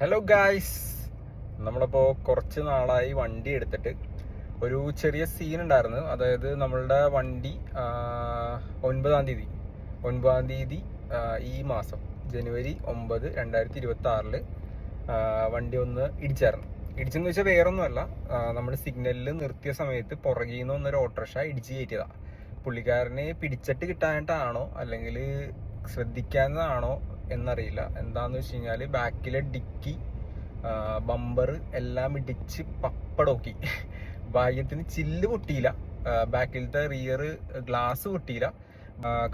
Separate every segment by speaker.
Speaker 1: Hello guys, നമ്മളിപ്പോൾ കുറച്ച് നാളായി വണ്ടി എടുത്തിട്ട് ഒരു ചെറിയ സീൻ ഉണ്ടായിരുന്നു. അതായത് നമ്മളുടെ വണ്ടി 9-ാം തീയതി ഈ മാസം ജനുവരി 9, 2026 വണ്ടി ഒന്ന് ഇടിച്ചെന്ന് വെച്ചാൽ വേറൊന്നുമല്ല, നമ്മൾ സിഗ്നലിൽ നിർത്തിയ സമയത്ത് പുറകിൽ നിന്ന് ഒന്നൊരു ഓട്ടോറിക്ഷ ഇടിച്ച് കയറ്റിയതാണ്. പുള്ളിക്കാരനെ പിടിച്ചിട്ട് കിട്ടാനായിട്ടാണോ അല്ലെങ്കിൽ ശ്രദ്ധിക്കാനാണോ എന്നറിയില്ല. എന്താന്ന് വെച്ച് കഴിഞ്ഞാൽ ബാക്കിലെ ഡിക്കി, ബമ്പർ എല്ലാം ഇടിച്ച് പപ്പടോക്കി. ഭാഗ്യത്തിന് ചില്ല് പൊട്ടിയില്ല, ബാക്കിലത്തെ റിയർ ഗ്ലാസ് പൊട്ടിയില്ല.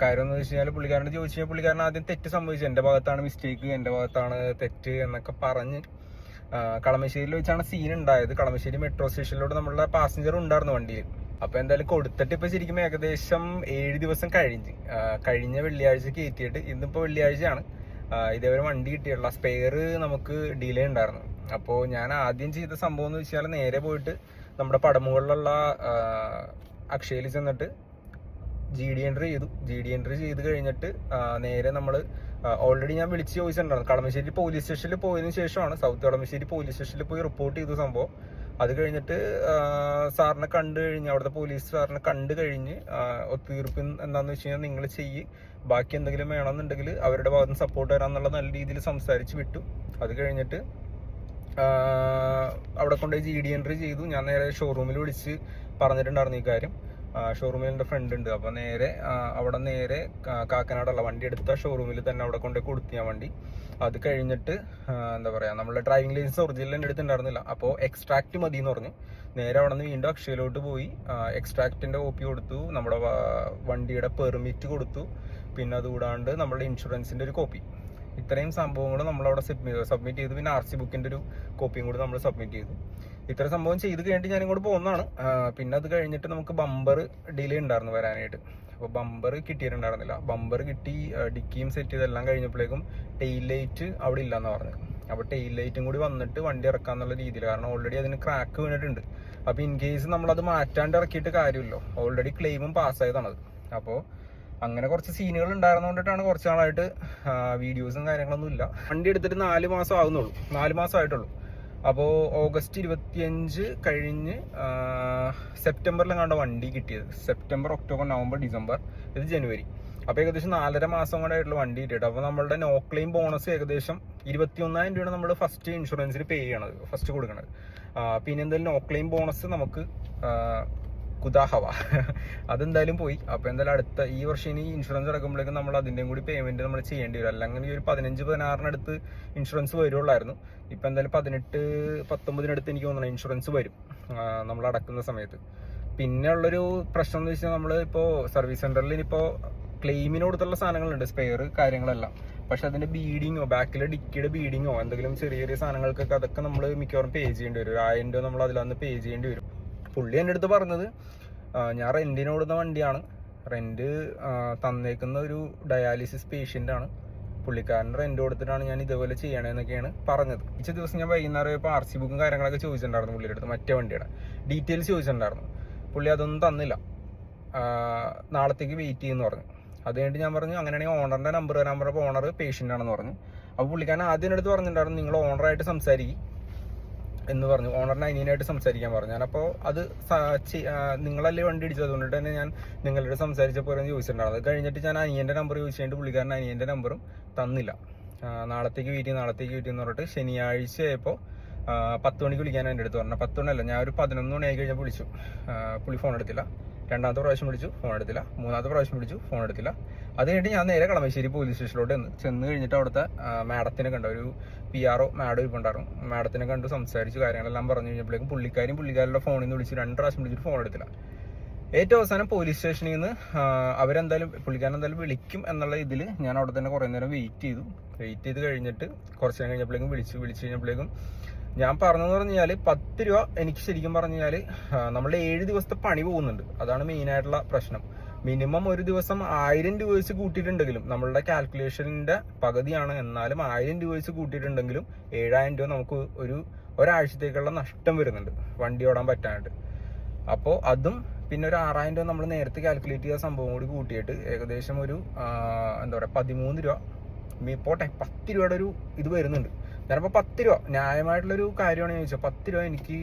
Speaker 1: കാര്യം എന്ന് വെച്ച് കഴിഞ്ഞാൽ പുള്ളിക്കാരനോട് ചോദിച്ചു കഴിഞ്ഞാൽ പുള്ളിക്കാരൻ ആദ്യം തെറ്റ് സംഭവിച്ചു, എൻ്റെ ഭാഗത്താണ് മിസ്റ്റേക്ക്, എൻ്റെ ഭാഗത്താണ് തെറ്റ് എന്നൊക്കെ പറഞ്ഞ് കളമശ്ശേരിയിൽ വെച്ചാണ് സീൻ ഉണ്ടായത്. കളമശ്ശേരി മെട്രോ സ്റ്റേഷനിലോട്ട് നമ്മളുടെ പാസഞ്ചർ ഉണ്ടായിരുന്നു വണ്ടിയിൽ. അപ്പൊ എന്തായാലും കൊടുത്തിട്ട് ഇപ്പൊ ശരിക്കും ഏകദേശം 7 ദിവസം കഴിഞ്ഞ വെള്ളിയാഴ്ച കയറ്റിയിട്ട് ഇന്നിപ്പോ വെള്ളിയാഴ്ചയാണ്. ഇതേവരെ വണ്ടി കിട്ടിയുള്ള സ്പെയർ നമുക്ക് ഡിലേ ഉണ്ടായിരുന്നു. അപ്പോൾ ഞാൻ ആദ്യം ചെയ്ത സംഭവം എന്ന് വെച്ചാൽ നേരെ പോയിട്ട് നമ്മുടെ പടമുകളിലുള്ള അക്ഷയയിൽ ചെന്നിട്ട് GD എൻട്രി ചെയ്ത് കഴിഞ്ഞിട്ട് നേരെ നമ്മൾ ഓൾറെഡി ഞാൻ വിളിച്ച് ചോദിച്ചിട്ടുണ്ടായിരുന്നു. കളമശ്ശേരി പോലീസ് സ്റ്റേഷനിൽ പോയതിനു ശേഷമാണ്, സൗത്ത് കളമശ്ശേരി പോലീസ് സ്റ്റേഷനിൽ പോയി റിപ്പോർട്ട് ചെയ്ത സംഭവം. അത് കഴിഞ്ഞിട്ട് സാറിനെ കണ്ടു കഴിഞ്ഞ്, അവിടുത്തെ പോലീസ് സാറിനെ കണ്ടു കഴിഞ്ഞ് ഒത്തുതീർപ്പ് എന്താന്ന് വെച്ച് കഴിഞ്ഞാൽ നിങ്ങൾ ബാക്കി എന്തെങ്കിലും വേണമെന്നുണ്ടെങ്കിൽ അവരുടെ ഭാഗത്ത് നിന്ന് സപ്പോർട്ട് തരാമെന്നുള്ള നല്ല രീതിയിൽ സംസാരിച്ച് വിട്ടു. അത് കഴിഞ്ഞിട്ട് അവിടെ കൊണ്ടുപോയി GD എൻട്രി ചെയ്തു. ഞാൻ നേരെ ഷോറൂമിൽ വിളിച്ച് പറഞ്ഞിട്ടുണ്ടായിരുന്നു ഈ കാര്യം. ഷോറൂമിൽ എൻ്റെ ഫ്രണ്ട് ഉണ്ട്. അപ്പോൾ അവിടെ നേരെ കാക്കനാടുള്ള വണ്ടി എടുത്ത ഷോറൂമിൽ തന്നെ അവിടെ കൊണ്ടുപോയി കൊടുത്തു ഞാൻ വണ്ടി. അത് കഴിഞ്ഞിട്ട് എന്താ പറയുക, നമ്മളെ ഡ്രൈവിംഗ് ലൈസൻസ് ഒറിജിനൽ എൻ്റെ അടുത്തുണ്ടായിരുന്നില്ല. അപ്പോൾ എക്സ്ട്രാക്ട് മതി എന്ന് പറഞ്ഞു. നേരെ അവിടെ നിന്ന് വീണ്ടും അക്ഷയയിലോട്ട് പോയി എക്സ്ട്രാക്റ്റിൻ്റെ കോപ്പി കൊടുത്തു, നമ്മുടെ വണ്ടിയുടെ പെർമിറ്റ് കൊടുത്തു, പിന്നെ അതുകൂടാണ്ട് നമ്മുടെ ഇൻഷുറൻസിൻ്റെ ഒരു കോപ്പി. ഇത്രയും സംഭവങ്ങൾ നമ്മളവിടെ സബ്മിറ്റ് ചെയ്തു. പിന്നെ RC ബുക്കിൻ്റെ ഒരു കോപ്പിയും കൂടി നമ്മൾ സബ്മിറ്റ് ചെയ്തു. ഇത്ര സംഭവം ചെയ്ത് കഴിഞ്ഞിട്ട് ഞാൻ ഇങ്ങോട്ട് പോകുന്നതാണ്. പിന്നെ അത് കഴിഞ്ഞിട്ട് നമുക്ക് ബമ്പർ ഡിലേ ഉണ്ടായിരുന്നു വരാനായിട്ട്. അപ്പോൾ ബമ്പർ കിട്ടിയിട്ടുണ്ടായിരുന്നില്ല. ബമ്പർ കിട്ടി, ഡിക്കിയും സെറ്റ് ചെയ്തെല്ലാം കഴിഞ്ഞപ്പോഴേക്കും ടെയിൽ ലൈറ്റ് അവിടെ ഇല്ലയെന്ന് പറഞ്ഞു. അപ്പോൾ ടെയിൽ ലൈറ്റും കൂടി വന്നിട്ട് വണ്ടി ഇറക്കാന്നുള്ള രീതിയിൽ, കാരണം ഓൾറെഡി അതിന് ക്രാക്ക് വീണിട്ടുണ്ട്. അപ്പോൾ ഇൻ കേസ് നമ്മളത് മാറ്റാണ്ട് ഇറക്കിയിട്ട് കാര്യമില്ലോ, ഓൾറെഡി ക്ലെയിമും പാസ്സായതാണത്. അപ്പോൾ അങ്ങനെ കുറച്ച് സീനുകൾ ഉണ്ടായിരുന്നുകൊണ്ടിട്ടാണ് കുറച്ച് നാളായിട്ട് വീഡിയോസും കാര്യങ്ങളൊന്നും ഇല്ല. വണ്ടി എടുത്തിട്ട് 4 മാസം ആയിട്ടുള്ളൂ. അപ്പോൾ ഓഗസ്റ്റ് 25 കഴിഞ്ഞ് സെപ്റ്റംബറിലെങ്ങാണ്ട് വണ്ടി കിട്ടിയത്. സെപ്റ്റംബർ, ഒക്ടോബർ, നവംബർ, ഡിസംബർ, ഇത് ജനുവരി. അപ്പോൾ ഏകദേശം 4.5 മാസം കൊണ്ടായിട്ടുള്ള വണ്ടി കിട്ടിയിട്ട്. അപ്പോൾ നമ്മളുടെ നോ ക്ലെയിം ബോണസ് ഏകദേശം 21,000 രൂപയാണ് നമ്മൾ ഫസ്റ്റ് ഇൻഷുറൻസിന് പേ ചെയ്യണത്, ഫസ്റ്റ് കൊടുക്കണത്. പിന്നെ എന്തായാലും നോ ക്ലെയിം ബോണസ് നമുക്ക് കുതാഹവ അതെന്തായാലും പോയി. അപ്പോൾ എന്തായാലും അടുത്ത ഈ വർഷം ഇനി ഇൻഷുറൻസ് അടക്കുമ്പോഴേക്കും നമ്മൾ അതിൻ്റെയും കൂടി പേയ്മെൻറ്റ് നമ്മൾ ചെയ്യേണ്ടി വരും. അല്ലെങ്കിൽ ഒരു 15-16 ഇൻഷുറൻസ് വരുള്ളായിരുന്നു. ഇപ്പം എന്തായാലും 18-19 എനിക്ക് തോന്നുന്നു ഇൻഷുറൻസ് വരും നമ്മൾ അടക്കുന്ന സമയത്ത്. പിന്നെ ഉള്ളൊരു പ്രശ്നം എന്ന് വെച്ചാൽ നമ്മൾ ഇപ്പോൾ സർവീസ് സെൻറ്ററിൽ ഇനിയിപ്പോൾ ക്ലെയിമിന് കൊടുത്തുള്ള സാധനങ്ങളുണ്ട്, സ്പെയർ കാര്യങ്ങളെല്ലാം. പക്ഷെ അതിൻ്റെ ബീഡിങ്ങോ, ബാക്കിലെ ഡിക്കിയുടെ ബീഡിങ്ങോ, എന്തെങ്കിലും ചെറിയ ചെറിയ സാധനങ്ങൾക്കൊക്കെ അതൊക്കെ നമ്മൾ മിക്കവാറും പേ ചെയ്യേണ്ടി വരും. 1000 രൂപ നമ്മൾ അതിലന്ന് പേ ചെയ്യേണ്ടി വരും. പുള്ളി എൻ്റെ അടുത്ത് പറഞ്ഞത്, ഞാൻ റെൻറ്റിന് കൊടുക്കുന്ന വണ്ടിയാണ്, റെൻറ്റ് തന്നേക്കുന്ന ഒരു ഡയാലിസിസ് പേഷ്യൻ്റാണ്, പുള്ളിക്കാരൻ്റെ റെൻറ്റ് കൊടുത്തിട്ടാണ് ഞാൻ ഇതേപോലെ ചെയ്യണമെന്നൊക്കെയാണ് പറഞ്ഞത്. ഇച്ച ദിവസം ഞാൻ വൈകുന്നേരം ഇപ്പോൾ RC ബുക്കും കാര്യങ്ങളൊക്കെ ചോദിച്ചിട്ടുണ്ടായിരുന്നു പുള്ളിയുടെ അടുത്ത്, മറ്റേ വണ്ടിയുടെ ഡീറ്റെയിൽസ് ചോദിച്ചിട്ടുണ്ടായിരുന്നു. പുള്ളി അതൊന്നും തന്നില്ല, നാളത്തേക്ക് വെയിറ്റ് ചെയ്യുമെന്ന് പറഞ്ഞു. അത് കഴിഞ്ഞിട്ട് ഞാൻ പറഞ്ഞു അങ്ങനെയാണെങ്കിൽ ഓണറിൻ്റെ നമ്പർ തരാൻ പറഞ്ഞപ്പോൾ ഓണർ പേഷ്യൻ്റാണെന്ന് പറഞ്ഞു. അപ്പോൾ പുള്ളിക്കാരൻ ആദ്യം എൻ്റെ അടുത്ത് പറഞ്ഞിട്ടുണ്ടായിരുന്നു നിങ്ങൾ ഓണറായിട്ട് സംസാരിക്കും എന്ന് പറഞ്ഞു, ഓണറിന് അനിയനായിട്ട് സംസാരിക്കാൻ പറഞ്ഞു. ഞാനപ്പോൾ അത് നിങ്ങളല്ലേ വണ്ടി ഇടിച്ചത്, അതുകൊണ്ടിട്ട് തന്നെ ഞാൻ നിങ്ങളുടെ സംസാരിച്ചപ്പോൾ ചോദിച്ചിട്ടുണ്ടായിരുന്നു. അത് കഴിഞ്ഞിട്ട് ഞാൻ അനിയൻ്റെ നമ്പർ ചോദിച്ചിട്ട് പുള്ളിക്കാരൻ അനിയൻ്റെ നമ്പറും തന്നില്ല. നാളത്തേക്ക് വെയിറ്റ് എന്ന് പറഞ്ഞിട്ട് ശനിയാഴ്ച ആയപ്പോൾ 10 മണിക്ക് വിളിക്കാൻ എൻ്റെ അടുത്ത് പറഞ്ഞു. 10 മണിയല്ല, ഞാൻ ഒരു 11 മണിയായി കഴിഞ്ഞപ്പോൾ വിളിച്ചു, പുള്ളി ഫോൺ എടുത്തില്ല. 2ാമത്തെ പ്രാവശ്യം വിളിച്ചു, ഫോൺ എടുത്തില്ല. 3ാമത്തെ പ്രാവശ്യം വിളിച്ചു, ഫോൺ എടുത്തില്ല. അത് കഴിഞ്ഞിട്ട് ഞാൻ നേരെ കളമശ്ശേരി പോലീസ് സ്റ്റേഷനിലോട്ട് ചെന്ന് കഴിഞ്ഞിട്ട് അവിടുത്തെ മാഡത്തിനെ കണ്ട, ഒരു PRO മാഡം ഇരിപ്പുണ്ടായിരുന്നു. മാഡത്തിനെ കണ്ട് സംസാരിച്ച് കാര്യങ്ങളെല്ലാം പറഞ്ഞു കഴിഞ്ഞപ്പോഴേക്കും പുള്ളിക്കാരുടെ ഫോണിൽ നിന്ന് വിളിച്ചു, 2 പ്രാവശ്യം വിളിച്ചിട്ട് ഫോൺ എടുത്തില്ല. ഏറ്റവും അവസാനം പോലീസ് സ്റ്റേഷനിൽ നിന്ന് പുള്ളിക്കാരൻ എന്തായാലും വിളിക്കും എന്നുള്ള ഇതിൽ ഞാൻ അവിടെ തന്നെ കുറേ നേരം വെയിറ്റ് ചെയ്ത് കഴിഞ്ഞിട്ട് കുറച്ച് നേരം കഴിഞ്ഞപ്പോഴേക്കും വിളിച്ചു കഴിഞ്ഞപ്പോഴേക്കും ഞാൻ പറഞ്ഞതെന്ന് പറഞ്ഞു കഴിഞ്ഞാൽ 10 രൂപ എനിക്ക് ശരിക്കും പറഞ്ഞു കഴിഞ്ഞാൽ നമ്മളുടെ 7 ദിവസത്തെ പണി പോകുന്നുണ്ട്. അതാണ് മെയിനായിട്ടുള്ള പ്രശ്നം. മിനിമം ഒരു ദിവസം 1000 രൂപ വെച്ച് കൂട്ടിയിട്ടുണ്ടെങ്കിലും, നമ്മളുടെ കാൽക്കുലേഷൻ്റെ പകുതിയാണ്, എന്നാലും 1000 രൂപ വെച്ച് കൂട്ടിയിട്ടുണ്ടെങ്കിലും 7000 രൂപ നമുക്ക് ഒരാഴ്ചത്തേക്കുള്ള നഷ്ടം വരുന്നുണ്ട് വണ്ടി ഓടാൻ പറ്റാനായിട്ട്. അപ്പോൾ അതും പിന്നെ ഒരു 6000 രൂപ നമ്മൾ നേരത്തെ കാൽക്കുലേറ്റ് ചെയ്ത സംഭവം കൂടി കൂട്ടിയിട്ട് ഏകദേശം ഒരു 13 രൂപ പോട്ടെ 10 രൂപയുടെ ഒരു ഇത് വരുന്നുണ്ട്. ഞാനപ്പോൾ 10 രൂപ ന്യായമായിട്ടുള്ളൊരു കാര്യമാണ് ചോദിച്ചത്. 10 രൂപ എനിക്ക്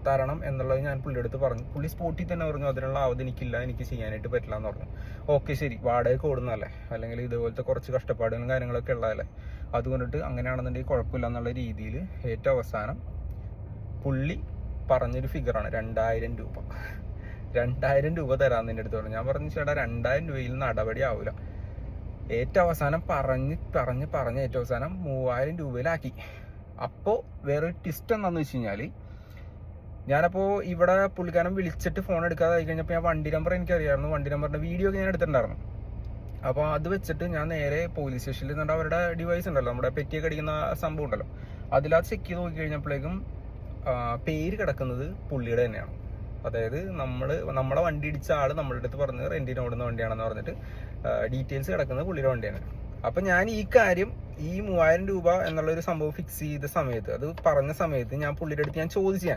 Speaker 1: തരണം എന്നുള്ളത് ഞാൻ പുള്ളിയുടെ അടുത്ത് പറഞ്ഞു. പുള്ളി സ്പോട്ടിൽ തന്നെ പറഞ്ഞു അതിനുള്ള ആവത് എനിക്കില്ല, എനിക്ക് ചെയ്യാനായിട്ട് പറ്റില്ല എന്ന് പറഞ്ഞു. ഓക്കെ ശരി, വാടകയ്ക്ക് ഓടുന്നതല്ലേ, അല്ലെങ്കിൽ ഇതുപോലത്തെ കുറച്ച് കഷ്ടപ്പാടുകളും കാര്യങ്ങളൊക്കെ ഉള്ളതല്ലേ, അതുകൊണ്ടിട്ട് അങ്ങനെയാണെന്നുണ്ടെങ്കിൽ കുഴപ്പമില്ല എന്നുള്ള രീതിയിൽ ഏറ്റവും അവസാനം പുള്ളി പറഞ്ഞൊരു ഫിഗറാണ് 2000 രൂപ. 2000 രൂപ തരാമെന്ന് എൻ്റെ അടുത്ത് പറഞ്ഞു. ഞാൻ പറഞ്ഞു ചേട്ടാ 2000 രൂപയിൽ നടപടി ആവില്ല. ഏറ്റവും അവസാനം പറഞ്ഞ് ഏറ്റവും അവസാനം 3000 രൂപയിലാക്കി. അപ്പോൾ വേറൊരു ട്വിസ്റ്റ് എന്താണെന്ന് വെച്ച് കഴിഞ്ഞാൽ, ഞാനപ്പോൾ ഇവിടെ പുള്ളിക്കാരൻ വിളിച്ചിട്ട് ഫോൺ എടുക്കാതെ ആയി കഴിഞ്ഞപ്പോൾ ഞാൻ വണ്ടി നമ്പർ എനിക്കറിയാമായിരുന്നു, വണ്ടി നമ്പറിൻ്റെ വീഡിയോ ഒക്കെ ഞാൻ എടുത്തിട്ടുണ്ടായിരുന്നു. അപ്പോൾ അത് വെച്ചിട്ട് ഞാൻ നേരെ പോലീസ് സ്റ്റേഷനിൽ നിന്നിട്ട് അവരുടെ ഡിവൈസ് ഉണ്ടല്ലോ, നമ്മുടെ പെറ്റിയൊക്കെ അടിക്കുന്ന സംഭവം ഉണ്ടല്ലോ, അതിലത് ചെക്ക് ചെയ്ത് നോക്കി കഴിഞ്ഞപ്പോഴേക്കും പേര് കിടക്കുന്നത് പുള്ളിയുടെ തന്നെയാണ്. അതായത് നമ്മളെ വണ്ടി ഇടിച്ച ആൾ നമ്മളുടെ അടുത്ത് പറഞ്ഞത് റെന്റിന് ഓടുന്ന വണ്ടിയാണെന്ന് പറഞ്ഞിട്ട് ഡീറ്റെയിൽസ് കിടക്കുന്നത് പുള്ളിയുടെ വണ്ടിയാണ്. അപ്പം ഞാൻ ഈ കാര്യം ഈ 3000 രൂപ എന്നുള്ളൊരു സംഭവം ഫിക്സ് ചെയ്ത സമയത്ത്, അത് പറഞ്ഞ സമയത്ത് ഞാൻ പുള്ളിയുടെ അടുത്ത് ഞാൻ ചോദിച്ചു,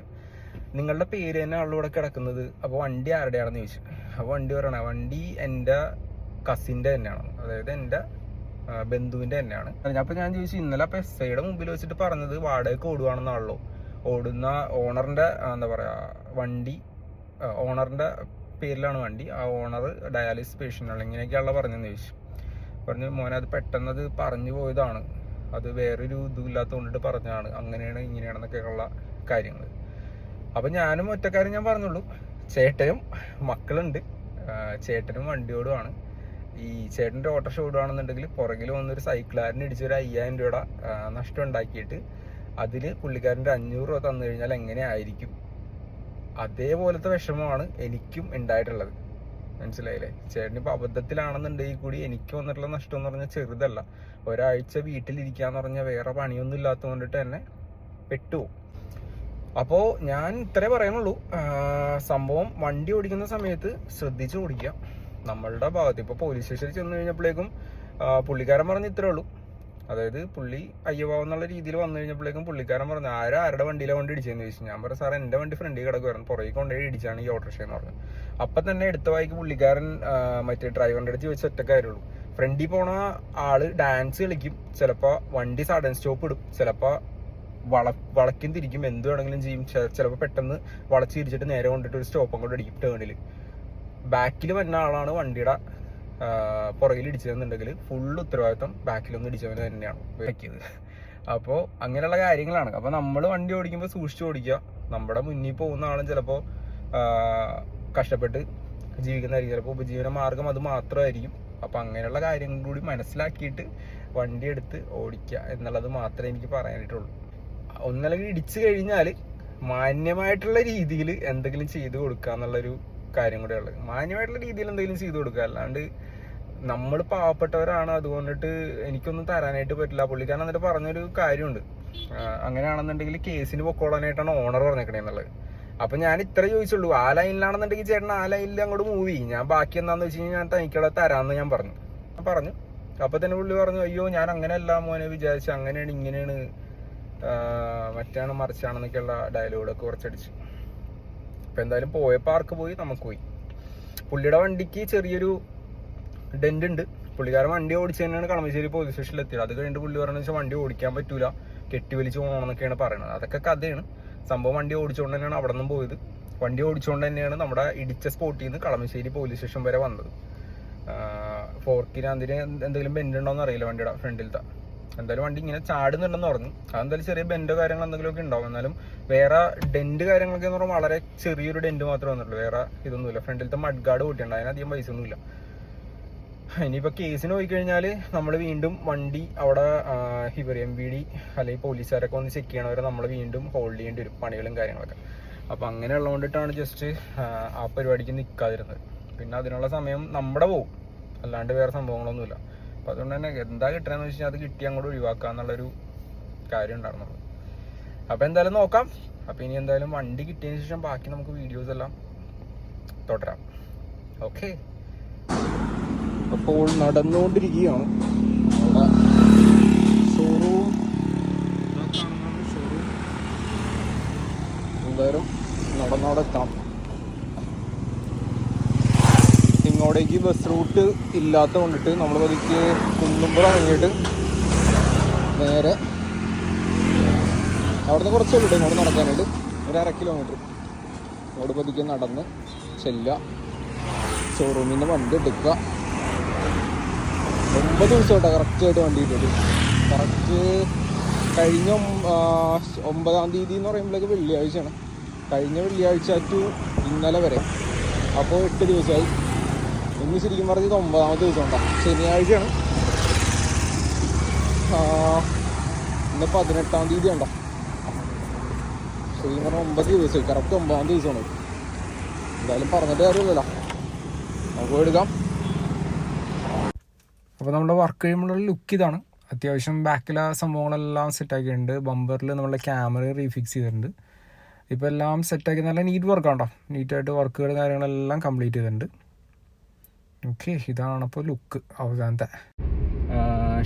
Speaker 1: നിങ്ങളുടെ പേര് തന്നെ ആളുടെ ഇവിടെ കിടക്കുന്നത്, അപ്പോൾ വണ്ടി ആരുടെയാണെന്ന് ചോദിച്ചു. അപ്പോൾ വണ്ടി പറയണ വണ്ടി എൻ്റെ കസിൻ്റെ തന്നെയാണ്, അതായത് എൻ്റെ ബന്ധുവിൻ്റെ തന്നെയാണ്. അപ്പോൾ ഞാൻ ചോദിച്ചു, ഇന്നലെ അപ്പോൾ എസ് ഐയുടെ മുമ്പിൽ വെച്ചിട്ട് പറഞ്ഞത് വാടകയ്ക്ക് ഓടുകയാണെന്നാണല്ലോ, ഓടുന്ന ഓണറിൻ്റെ എന്താ പറയുക വണ്ടി ഓണറിൻ്റെ പേരിലാണ് വണ്ടി, ആ ഓണർ ഡയാലിസിസ് പേഷ്യൻ്റാണ്, ഇങ്ങനെയൊക്കെയുള്ള പറഞ്ഞെന്ന് ചോദിച്ചു. പറഞ്ഞു മോനെ അത് പെട്ടെന്നത് പറഞ്ഞു പോയതാണ്, അത് വേറൊരു ഇതുമില്ലാത്ത കൊണ്ടിട്ട് പറഞ്ഞതാണ്, അങ്ങനെയാണ് ഇങ്ങനെയാണെന്നൊക്കെയുള്ള കാര്യങ്ങൾ. അപ്പം ഞാനും ഒറ്റക്കാരും ഞാൻ പറഞ്ഞുള്ളൂ. ചേട്ടനും മക്കളുണ്ട്, ചേട്ടനും വണ്ടിയോടുമാണ്. ഈ ചേട്ടൻ്റെ ഓട്ടോറിക്ഷ ഓടുകയാണെന്നുണ്ടെങ്കിൽ പുറകിൽ വന്നൊരു സൈക്കിളുകാരന് ഇടിച്ചൊരു 5000 രൂപ നഷ്ടം ഉണ്ടാക്കിയിട്ട് അതിൽ പുള്ളിക്കാരൻ്റെ 500 രൂപ തന്നു കഴിഞ്ഞാൽ എങ്ങനെയായിരിക്കും, അതേപോലത്തെ വിഷമമാണ് എനിക്കും ഉണ്ടായിട്ടുള്ളത്. മനസ്സിലായില്ലേ? ചേട്ടനിപ്പോൾ അബദ്ധത്തിലാണെന്നുണ്ടെങ്കിൽ കൂടി എനിക്ക് വന്നിട്ടുള്ള നഷ്ടം എന്ന് പറഞ്ഞാൽ ചെറുതല്ല. ഒരാഴ്ച വീട്ടിലിരിക്കാന്ന് പറഞ്ഞാൽ വേറെ പണിയൊന്നും ഇല്ലാത്തത് കൊണ്ടിട്ട് തന്നെ പെട്ടുപോകും. അപ്പോൾ ഞാൻ ഇത്രേ പറയാനുള്ളൂ. സംഭവം വണ്ടി ഓടിക്കുന്ന സമയത്ത് ശ്രദ്ധിച്ച് ഓടിക്കുക. നമ്മളുടെ ഭാഗത്ത് ഇപ്പോൾ പോലീസ് സ്റ്റേഷനിൽ ചെന്ന് കഴിഞ്ഞപ്പോഴേക്കും പുള്ളിക്കാരൻ പറഞ്ഞ് ഇത്രേ ഉള്ളൂ. അതായത് പുള്ളി അയ്യവാന്നുള്ള രീതിയിൽ വന്നു കഴിഞ്ഞപ്പോഴേക്കും പുള്ളിക്കാരൻ പറഞ്ഞു ആരുടെ വണ്ടിയിലെ വണ്ടി ഇടിച്ചതെന്ന് ചോദിച്ചു. ഞാൻ പറഞ്ഞു സാർ എൻ്റെ വണ്ടി ഫ്രണ്ടിൽ കിടക്കുമായിരുന്നു, പുറകെ കൊണ്ടുപോയി ഇടിച്ചാണ് ഈ ഓട്ടോറിക്ഷ എന്ന് പറഞ്ഞു. അപ്പം തന്നെ എടുത്ത വായിക്ക് പുള്ളിക്കാരൻ മറ്റേ ഡ്രൈവറിൻ്റെ അടുത്ത് ചോദിച്ച ഒറ്റക്കാരുള്ളൂ. ഫ്രണ്ടിൽ പോണ ആള് ഡാൻസ് കളിക്കും, ചിലപ്പോൾ വണ്ടി സഡൻ സ്റ്റോപ്പ് ഇടും, ചിലപ്പോൾ വളയ്ക്കും തിരിക്കും, എന്ത് വേണമെങ്കിലും ചെയ്യും. ചിലപ്പോൾ പെട്ടെന്ന് വളച്ച് തിരിച്ചിട്ട് നേരെ കൊണ്ടിട്ട് ഒരു സ്റ്റോപ്പം കൊണ്ട് അടിക്കും ടേണിൽ. ബാക്കിൽ വന്ന ആളാണ് വണ്ടിയുടെ പുറകിൽ ഇടിച്ചതെന്നുണ്ടെങ്കിൽ ഫുള്ള് ഉത്തരവാദിത്വം ബാക്കിലൊന്നും ഇടിച്ചവന് തന്നെയാണ് വെക്കിയത്. അപ്പോൾ അങ്ങനെയുള്ള കാര്യങ്ങളാണ്. അപ്പോൾ നമ്മൾ വണ്ടി ഓടിക്കുമ്പോൾ സൂക്ഷിച്ച് ഓടിക്കുക. നമ്മുടെ മുന്നിൽ പോകുന്ന ആളും ചിലപ്പോൾ കഷ്ടപ്പെട്ട് ജീവിക്കുന്നതായിരിക്കും, ചിലപ്പോൾ ഉപജീവന മാർഗം അത് മാത്രമായിരിക്കും. അപ്പോൾ അങ്ങനെയുള്ള കാര്യങ്ങൾ കൂടി മനസ്സിലാക്കിയിട്ട് വണ്ടി എടുത്ത് ഓടിക്കുക എന്നുള്ളത് മാത്രമേ എനിക്ക് പറയാനായിട്ടുള്ളൂ. ഒന്നല്ലെങ്കിൽ ഇടിച്ചു കഴിഞ്ഞാൽ മാന്യമായിട്ടുള്ള രീതിയിൽ എന്തെങ്കിലും ചെയ്തു കൊടുക്കുക എന്നുള്ളൊരു കാര്യം കൂടെ ഉള്ളത്. മാന്യമായിട്ടുള്ള രീതിയിൽ എന്തെങ്കിലും ചെയ്തു കൊടുക്കുക, അല്ലാണ്ട് നമ്മൾ പാവപ്പെട്ടവരാണ് അതുകൊണ്ടിട്ട് എനിക്കൊന്നും തരാനായിട്ട് പറ്റില്ല. പുള്ളിക്കാരൻ എന്നിട്ട് പറഞ്ഞൊരു കാര്യമുണ്ട്, അങ്ങനെയാണെന്നുണ്ടെങ്കിൽ കേസിന് പൊക്കോളാനായിട്ടാണ് ഓണർ പറഞ്ഞേക്കണേ എന്നുള്ളത്. അപ്പം ഞാൻ ഇത്ര ചോദിച്ചുള്ളൂ, ആ ലൈനിലാണെന്നുണ്ടെങ്കിൽ ചേട്ടൻ ആ ലൈനിൽ അങ്ങോട്ട് മൂവ് ചെയ്യും, ഞാൻ ബാക്കി എന്താണെന്ന് വെച്ച് കഴിഞ്ഞാൽ ഞാൻ തനിക്കുള്ള തരാമെന്ന് ഞാൻ പറഞ്ഞു. അപ്പം തന്നെ പുള്ളി പറഞ്ഞു അയ്യോ ഞാൻ അങ്ങനെയല്ല മോനെ വിചാരിച്ചു, അങ്ങനെയാണ് ഇങ്ങനെയാണ് മറ്റാണ് മറിച്ചാണെന്നൊക്കെയുള്ള ഡയലോഗൊക്കെ കുറച്ചടിച്ചു. അപ്പം എന്തായാലും പോയപ്പോൾ ആർക്ക് പോയി, നമുക്ക് പോയി. പുള്ളിയുടെ വണ്ടിക്ക് ചെറിയൊരു ഡെന്റ് ഉണ്ട്. പുള്ളിക്കാരൻ വണ്ടി ഓടിച്ചു തന്നെയാണ് കളമശ്ശേരി പോലീസ് സ്റ്റേഷനിൽ എത്തിയത്. അത് കഴിഞ്ഞിട്ട് പുള്ളി പറഞ്ഞു വെച്ചാൽ വണ്ടി ഓടിക്കാൻ പറ്റൂല, കെട്ടി വലിച്ച് പോകണമെന്നൊക്കെയാണ് പറയുന്നത്. അതൊക്കെ കഥയാണ്. സംഭവം വണ്ടി ഓടിച്ചുകൊണ്ട് തന്നെയാണ് അവിടെ നിന്നും പോയത്. വണ്ടി ഓടിച്ചുകൊണ്ട് തന്നെയാണ് നമ്മുടെ ഇടിച്ച സ്പോട്ടിൽ നിന്ന് കളമശ്ശേരി പോലീസ് സ്റ്റേഷൻ വരെ വന്നത്. ഫോർക്കിന് അതിന് എന്തെങ്കിലും ബെൻഡ് ഉണ്ടോയെന്ന് അറിയില്ല വണ്ടിയുടെ ഫ്രണ്ടിലത്തെ. എന്തായാലും വണ്ടി ഇങ്ങനെ ചാടുന്നുണ്ടെന്ന് പറഞ്ഞു. അതെന്തായാലും ചെറിയ ബെൻഡോ കാര്യങ്ങൾ എന്തെങ്കിലുമൊക്കെ ഉണ്ടാവും. എന്നാലും വേറെ ഡെന്റ് കാര്യങ്ങളൊക്കെ എന്ന് പറഞ്ഞാൽ വളരെ ചെറിയൊരു ഡെന്റ് മാത്രമേ വന്നിട്ടുള്ളൂ, വേറെ ഇതൊന്നുമില്ല. ഫ്രണ്ടിലത്തെ മഡ് ഗാർഡ് കൂട്ടിയുണ്ട്, അതിനധികം പൈസ ഒന്നുമില്ല. ഇനിയിപ്പോൾ കേസിന് പോയി കഴിഞ്ഞാൽ നമ്മൾ വീണ്ടും വണ്ടി അവിടെ ഇവർ MVD അല്ലെങ്കിൽ പോലീസുകാരൊക്കെ വന്ന് ചെക്ക് ചെയ്യണവരെ നമ്മൾ വീണ്ടും ഹോൾഡ് ചെയ്യേണ്ടി വരും, പണികളും കാര്യങ്ങളൊക്കെ. അപ്പോൾ അങ്ങനെ ഉള്ളതുകൊണ്ടിട്ടാണ് ജസ്റ്റ് ആ പരിപാടിക്ക് നിൽക്കാതിരുന്നത്. പിന്നെ അതിനുള്ള സമയം നമ്മുടെ പോവും, അല്ലാണ്ട് വേറെ സംഭവങ്ങളൊന്നുമില്ല. അപ്പോൾ അതുകൊണ്ട് തന്നെ എന്താ കിട്ടുകയെന്ന് വെച്ച് കഴിഞ്ഞാൽ അത് കിട്ടി അങ്ങോട്ട് ഒഴിവാക്കുക എന്നുള്ളൊരു കാര്യം ഉണ്ടായിരുന്നുള്ളൂ. അപ്പോൾ എന്തായാലും നോക്കാം. അപ്പോൾ ഇനി എന്തായാലും വണ്ടി കിട്ടിയതിന് ശേഷം ബാക്കി നമുക്ക് വീഡിയോസ് എല്ലാം തുടരാം. ഓക്കെ, അപ്പോൾ നടന്നുകൊണ്ടിരിക്കുകയാണ് ഷോറൂം. എന്തായാലും നടന്നോടെത്താം. ഇങ്ങോട്ടേക്ക് ബസ് റൂട്ട് ഇല്ലാത്ത കൊണ്ടിട്ട് നമ്മൾ പതുക്കെ കുന്നുമ്പുറം ഇറങ്ങിയിട്ട് നേരെ അവിടുന്ന് കുറച്ചുള്ളൂ ഇങ്ങോട്ട് നടക്കാനായിട്ട്, ഒരു 1/2 കിലോമീറ്റർ. അങ്ങോട്ട് പതിക്കെ നടന്ന് ചെല്ലുക, ഷോറൂമിൽ നിന്ന് വണ്ടി എടുക്കുക. 9 ദിവസം കേട്ടോ കറക്റ്റായിട്ട് വണ്ടി കിട്ടിയത്. കറക്റ്റ് കഴിഞ്ഞ 9-ാം തീയതി എന്ന് പറയുമ്പോഴേക്ക് വെള്ളിയാഴ്ചയാണ്. കഴിഞ്ഞ വെള്ളിയാഴ്ച ടു ഇന്നലെ വരെ, അപ്പോൾ 8 ദിവസമായി. ഇന്ന് ശരിക്കും പറഞ്ഞത് 9-ാമത്തെ ദിവസം ഉണ്ടാവും, ശനിയാഴ്ചയാണ്. ഇന്ന് 18-ാം തീയതി ഉണ്ടോ, ശരിക്കും പറഞ്ഞാൽ 9 ദിവസമായി. കറക്റ്റ് 9-ാം ദിവസമാണ്. എന്തായാലും പറഞ്ഞിട്ട് കാര്യമില്ലല്ലോ, നമുക്ക് എടുക്കാം. അപ്പോൾ നമ്മുടെ വർക്ക് കഴിയുമ്പോഴുള്ള ലുക്ക് ഇതാണ്. അത്യാവശ്യം ബാക്കിലെ സംഭവങ്ങളെല്ലാം സെറ്റാക്കിയിട്ടുണ്ട്. ബമ്പറിൽ നമ്മളുടെ ക്യാമറ റീഫിക്സ് ചെയ്തിട്ടുണ്ട്. ഇപ്പോൾ എല്ലാം സെറ്റാക്കി നല്ല നീറ്റ് വർക്കാണോ, നീറ്റായിട്ട് വർക്കുകൾ കാര്യങ്ങളെല്ലാം കംപ്ലീറ്റ് ചെയ്തിട്ടുണ്ട്. ഓക്കെ, ഇതാണപ്പോൾ ലുക്ക് അവസാനത്തെ.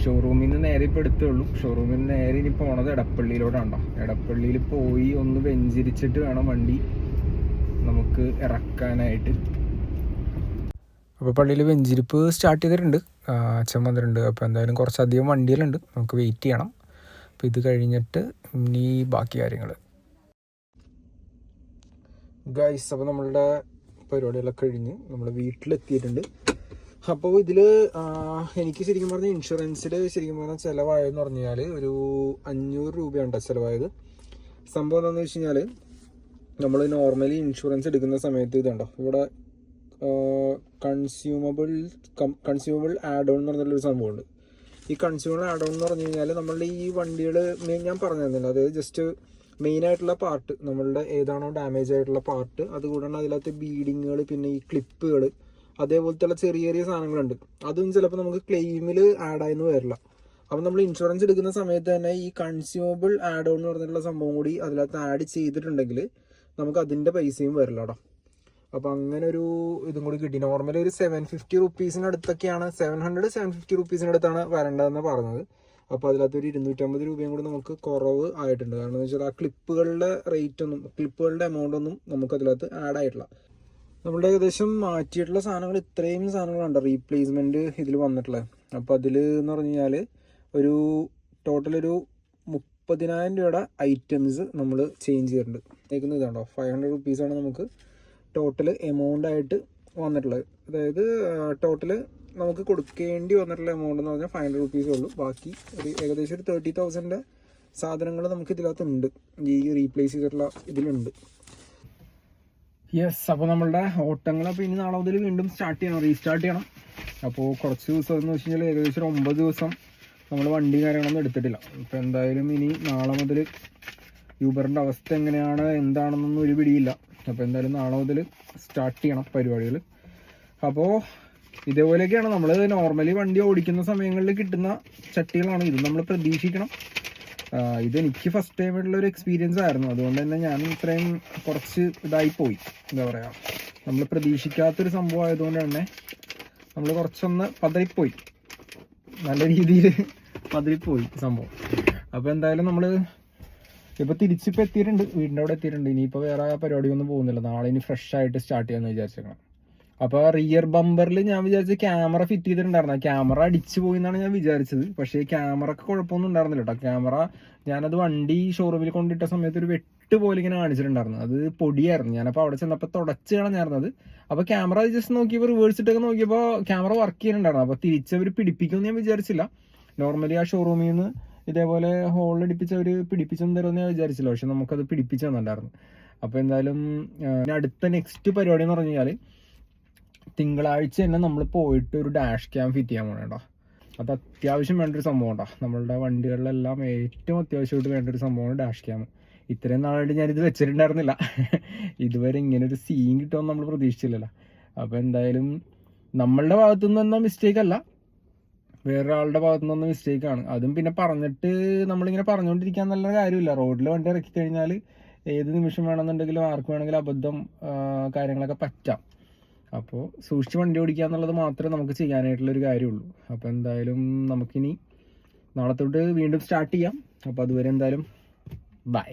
Speaker 1: ഷോറൂമിൽ നിന്ന് നേരെ ഇപ്പോൾ എടുത്തേ ഉള്ളൂ. ഷോറൂമിൽ നിന്ന് നേരെ ഇനി പോണത് എടപ്പള്ളിയിലോട്ടാണോ. എടപ്പള്ളിയിൽ പോയി ഒന്ന് വെഞ്ചരിച്ചിട്ട് വേണം വണ്ടി നമുക്ക് ഇറക്കാനായിട്ട്. അപ്പോൾ പള്ളിയിൽ വെഞ്ചിരിപ്പ് സ്റ്റാർട്ട് ചെയ്തിട്ടുണ്ട്, അച്ഛൻ വന്നിട്ടുണ്ട്. അപ്പോൾ എന്തായാലും കുറച്ചധികം വണ്ടികളുണ്ട്, നമുക്ക് വെയിറ്റ് ചെയ്യണം. അപ്പോൾ ഇത് കഴിഞ്ഞിട്ട് ഇനി ബാക്കി കാര്യങ്ങൾ. ഗൈസ്, അപ്പോൾ നമ്മളുടെ പരിപാടികളൊക്കെ കഴിഞ്ഞ് നമ്മൾ വീട്ടിലെത്തിയിട്ടുണ്ട്. അപ്പോൾ ഇതിൽ എനിക്ക് ശരിക്കും പറഞ്ഞാൽ ഇൻഷുറൻസിൽ ശരിക്കും പറഞ്ഞാൽ ചിലവായതെന്ന് പറഞ്ഞു കഴിഞ്ഞാൽ ഒരു 500 രൂപയാണ് ചിലവായത്. സംഭവം എന്താണെന്ന് വെച്ച് കഴിഞ്ഞാൽ, നമ്മൾ നോർമലി ഇൻഷുറൻസ് എടുക്കുന്ന സമയത്ത് ഇതുണ്ടോ, ഇവിടെ കൺസ്യൂമബിൾ ആഡ് ഓൺ എന്ന് പറഞ്ഞൊരു സംഭവമുണ്ട്. ഈ കൺസ്യൂമബിൾ ആഡ് ഓൺ എന്ന് പറഞ്ഞു കഴിഞ്ഞാൽ നമ്മളുടെ ഈ വണ്ടികൾ ഞാൻ പറഞ്ഞു തന്നില്ല, അതായത് ജസ്റ്റ് മെയിനായിട്ടുള്ള പാർട്ട്, നമ്മളുടെ ഏതാണോ ഡാമേജ് ആയിട്ടുള്ള പാർട്ട്, അതുകൂടാണ്ട് അതിനകത്ത് ബീഡിങ്ങുകൾ, പിന്നെ ഈ ക്ലിപ്പുകൾ, അതേപോലത്തെ ചെറിയ ചെറിയ സാധനങ്ങളുണ്ട്. അതും ചിലപ്പോൾ നമുക്ക് ക്ലെയിമിൽ ആഡ് ആയെന്ന് വരില്ല. അപ്പം നമ്മൾ ഇൻഷുറൻസ് എടുക്കുന്ന സമയത്ത് തന്നെ ഈ കൺസ്യൂമബിൾ ആഡ് ഓൺ എന്ന് പറഞ്ഞിട്ടുള്ള സംഭവം കൂടി അതിനകത്ത് ആഡ് ചെയ്തിട്ടുണ്ടെങ്കിൽ നമുക്ക് അതിൻ്റെ പൈസയും വരില്ല കേട്ടോ. അപ്പോൾ അങ്ങനെ ഒരു ഇതും കൂടി കിട്ടി. നോർമലി ഒരു 750 റുപ്പീസിനടുത്തൊക്കെയാണ്, 750 റുപ്പീസിനടുത്താണ് വരേണ്ടതെന്ന് പറഞ്ഞത്. അപ്പോൾ അതിനകത്തൊരു 250 രൂപയും കൂടി നമുക്ക് കുറവ് ആയിട്ടുണ്ട്. കാരണം എന്ന് വെച്ചാൽ ആ ക്ലിപ്പുകളുടെ എമൗണ്ട് ഒന്നും നമുക്ക് അതിനകത്ത് ആഡ് ആയിട്ടില്ല. നമ്മളുടെ ഏകദേശം മാറ്റിയിട്ടുള്ള സാധനങ്ങൾ ഇത്രയും സാധനങ്ങളുണ്ട് റീപ്ലേസ്മെൻറ്റ് ഇതിൽ വന്നിട്ടുള്ളത്. അപ്പോൾ അതിൽ എന്ന് പറഞ്ഞു കഴിഞ്ഞാൽ ഒരു ടോട്ടൽ ഒരു 30,000 രൂപയുടെ ഐറ്റംസ് നമ്മൾ ചേഞ്ച് ചെയ്തിട്ടുണ്ട്. കേൾക്കുന്നത് ഇതാണോ, 500 റുപ്പീസാണ് നമുക്ക് ടോട്ടൽ എമൗണ്ട് ആയിട്ട് വന്നിട്ടുള്ളത്. അതായത് ടോട്ടൽ നമുക്ക് കൊടുക്കേണ്ടി വന്നിട്ടുള്ള എമൗണ്ട് എന്ന് പറഞ്ഞാൽ 500 റുപ്പീസേ ഉള്ളൂ. ബാക്കി ഒരു ഏകദേശം ഒരു 30,000 സാധനങ്ങൾ നമുക്ക് ഇതിനകത്തുണ്ട്, ഈ റീപ്ലേസ് ചെയ്തിട്ടുള്ള ഇതിലുണ്ട്. യെസ്, അപ്പോൾ നമ്മളുടെ ഓട്ടങ്ങൾ അപ്പോൾ ഇനി നാളെ മുതൽ വീണ്ടും റീസ്റ്റാർട്ട് ചെയ്യണം. അപ്പോൾ കുറച്ച് ദിവസം എന്ന് വെച്ച് കഴിഞ്ഞാൽ ഏകദേശം ഒരു 9 ദിവസം നമ്മൾ വണ്ടി കാര്യങ്ങളൊന്നും എടുത്തിട്ടില്ല. ഇപ്പോൾ എന്തായാലും ഇനി നാളെ മുതൽ യൂബറിൻ്റെ അവസ്ഥ എങ്ങനെയാണ് എന്താണെന്നൊന്നും ഒരു പിടിയില്ല. അപ്പോൾ എന്തായാലും നാളെ മുതൽ സ്റ്റാർട്ട് ചെയ്യണം പരിപാടികൾ. അപ്പോൾ ഇതേപോലെയൊക്കെയാണ് നമ്മൾ നോർമലി വണ്ടി ഓടിക്കുന്ന സമയങ്ങളിൽ കിട്ടുന്ന ചട്ടികളാണ് ഇത്. നമ്മൾ പ്രതീക്ഷിക്കണം. ഇതെനിക്ക് ഫസ്റ്റ് ടൈമായിട്ടുള്ളൊരു എക്സ്പീരിയൻസ് ആയിരുന്നു. അതുകൊണ്ട് തന്നെ ഞാൻ ഇത്രയും കുറച്ച് ഇതായിപ്പോയി, എന്താ പറയുക, നമ്മൾ പ്രതീക്ഷിക്കാത്തൊരു സംഭവം ആയതുകൊണ്ട് തന്നെ നമ്മൾ കുറച്ചൊന്ന് പതറിപ്പോയി, നല്ല രീതിയിൽ പതറിപ്പോയി സംഭവം. അപ്പോൾ എന്തായാലും നമ്മൾ ഇപ്പോൾ തിരിച്ചിപ്പോൾ എത്തിയിട്ടുണ്ട്, വീടിൻ്റെ അവിടെ എത്തിയിട്ടുണ്ട്. ഇനിയിപ്പോൾ വേറെ പരിപാടിയൊന്നും പോകുന്നില്ല. നാളെ ഇനി ഫ്രഷ് ആയിട്ട് സ്റ്റാർട്ട് ചെയ്യാമെന്ന് വിചാരിച്ചേക്കണം. അപ്പോൾ റിയർ ബമ്പറിൽ ഞാൻ വിചാരിച്ച ക്യാമറ ഫിറ്റ് ചെയ്തിട്ടുണ്ടായിരുന്നു. ക്യാമറ അടിച്ചു പോയി എന്നാണ് ഞാൻ വിചാരിച്ചത്. പക്ഷേ ക്യാമറക്ക് കുഴപ്പമൊന്നും ഉണ്ടായിരുന്നില്ല കേട്ടോ. ക്യാമറ ഞാനത് വണ്ടി ഷോറൂമിൽ കൊണ്ടിട്ട സമയത്ത് ഒരു വെട്ട് പോലെ ഇങ്ങനെ കാണിച്ചിട്ടുണ്ടായിരുന്നു. അത് പൊടിയായിരുന്നു. ഞാനപ്പോൾ അവിടെ ചെന്നപ്പോൾ തുടച്ച് കളഞ്ഞായിരുന്നത്. അപ്പോൾ ക്യാമറ ജസ്റ്റ് നോക്കിയപ്പോൾ റിവേഴ്സ് ഇട്ടൊക്കെ നോക്കിയപ്പോൾ ക്യാമറ വർക്ക് ചെയ്യുന്നുണ്ടായിരുന്നു. അപ്പോൾ തിരിച്ചവർ പിടിപ്പിക്കുമെന്ന് ഞാൻ വിചാരിച്ചില്ല. നോർമലി ആ ഷോറൂമിൽ നിന്ന് ഇതേപോലെ ഹോളിലടിപ്പിച്ച് അവർ പിടിപ്പിച്ചെന്ന് തരുമെന്ന് ഞാൻ വിചാരിച്ചില്ല. പക്ഷെ നമുക്കത് പിടിപ്പിച്ചു തന്നിട്ടുണ്ടായിരുന്നു. അപ്പോൾ എന്തായാലും അടുത്ത നെക്സ്റ്റ് പരിപാടി എന്ന് പറഞ്ഞു കഴിഞ്ഞാൽ തിങ്കളാഴ്ച തന്നെ നമ്മൾ പോയിട്ട് ഒരു ഡാഷ് ക്യാം ഫിറ്റ് ചെയ്യാൻ പോകണം കേട്ടോ. അത് അത്യാവശ്യം വേണ്ടൊരു സംഭവം കേട്ടോ. നമ്മളുടെ വണ്ടികളിലെല്ലാം ഏറ്റവും അത്യാവശ്യമായിട്ട് വേണ്ടൊരു സംഭവമാണ് ഡാഷ് ക്യാം. ഇത്രയും നാളായിട്ട് ഞാനിത് വെച്ചിട്ടുണ്ടായിരുന്നില്ല. ഇതുവരെ ഇങ്ങനൊരു സീൻ കിട്ടുമെന്ന് നമ്മൾ പ്രതീക്ഷിച്ചില്ലല്ലോ. അപ്പോൾ എന്തായാലും നമ്മളുടെ ഭാഗത്തുനിന്ന് വന്ന മിസ്റ്റേക്ക് അല്ല, വേറൊരാളുടെ ഭാഗത്തുനിന്ന് വന്ന മിസ്റ്റേക്കാണ്. അതും പിന്നെ പറഞ്ഞിട്ട് നമ്മളിങ്ങനെ പറഞ്ഞുകൊണ്ടിരിക്കാൻ നല്ല കാര്യമില്ല. റോഡിൽ വണ്ടി ഇറക്കി കഴിഞ്ഞാൽ ഏത് നിമിഷം വേണമെന്നുണ്ടെങ്കിലും ആർക്ക് വേണമെങ്കിലും അബദ്ധം കാര്യങ്ങളൊക്കെ പറ്റാം. അപ്പോൾ സൂക്ഷിച്ച് വണ്ടി ഓടിക്കുക എന്നുള്ളത് മാത്രമേ നമുക്ക് ചെയ്യാനായിട്ടുള്ളൊരു കാര്യമുള്ളൂ. അപ്പോൾ എന്തായാലും നമുക്കിനി നാളെ തൊട്ട് വീണ്ടും സ്റ്റാർട്ട് ചെയ്യാം. അപ്പോൾ അതുവരെ എന്തായാലും ബൈ.